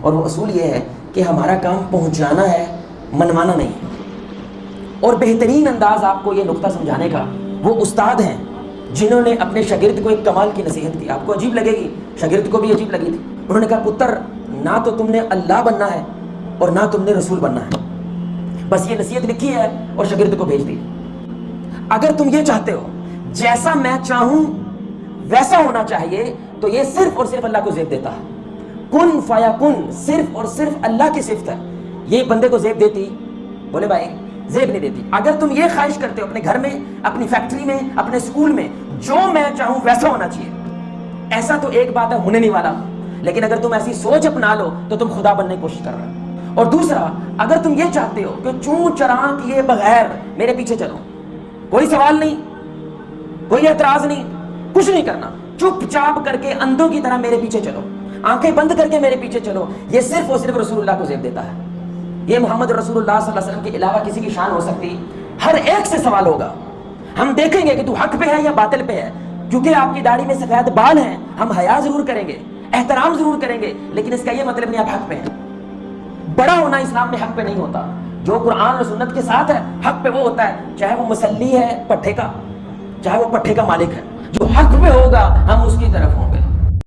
اور وہ اصول یہ ہے کہ ہمارا کام پہنچانا ہے، منوانا نہیں ہے۔ اور بہترین انداز آپ کو یہ نقطہ سمجھانے کا وہ استاد ہیں جنہوں نے اپنے شاگرد کو ایک کمال کی نصیحت کی۔ آپ کو عجیب لگے گی، شاگرد کو بھی عجیب لگی تھی۔ انہوں نے کہا پتر، نہ تو تم نے اللہ بننا ہے اور نہ تم نے رسول بننا ہے، بس یہ نصیحت لکھی ہے اور شاگرد کو بھیج دی۔ اگر تم یہ چاہتے ہو جیسا میں چاہوں ویسا ہونا چاہیے تو یہ صرف اور صرف اللہ کو زیب دیتا ہے۔ کن فیکن صرف اور صرف اللہ کی صفت ہے، یہ بندے کو زیب دیتی؟ بولے بھائی زیب نہیں دیتی۔ اگر تم یہ خواہش کرتے ہو اپنے گھر میں، اپنی فیکٹری میں، اپنے اسکول میں، جو میں چاہوں ویسا ہونا چاہیے، ایسا تو ایک بات ہے ہونے نہیں والا، لیکن اگر تم ایسی سوچ اپنا لو تو تم خدا بننے کی کوشش کر رہے ہو۔ اور دوسرا، اگر تم یہ چاہتے ہو کہ چون چراں کیے بغیر میرے پیچھے چلو، کوئی سوال نہیں، کوئی اعتراض نہیں، کچھ نہیں کرنا، چپ چاپ کر کے اندھوں کی طرح میرے پیچھے چلو، آنکھیں بند کر کے میرے پیچھے چلو، یہ صرف اور صرف رسول اللہ کو زیب دیتا ہے۔ یہ محمد رسول اللہ صلی اللہ علیہ وسلم کے علاوہ کسی کی شان ہو سکتی؟ ہر ایک سے سوال ہوگا، ہم دیکھیں گے کہ تو حق پہ ہے یا باطل پہ ہے۔ کیونکہ آپ کی داڑھی میں سفید بال ہیں، ہم حیا ضرور کریں گے، احترام ضرور کریں گے، لیکن اس کا یہ مطلب نہیں آپ حق پہ ہیں۔ بڑا ہونا اسلام میں حق پہ نہیں ہوتا، جو قرآن اور سنت کے ساتھ ہے حق پہ وہ ہوتا ہے، چاہے وہ مسلی ہے پٹھے کا، چاہے وہ پٹھے کا مالک ہے، جو حق پہ ہوگا ہم اس کی طرف ہوں گے۔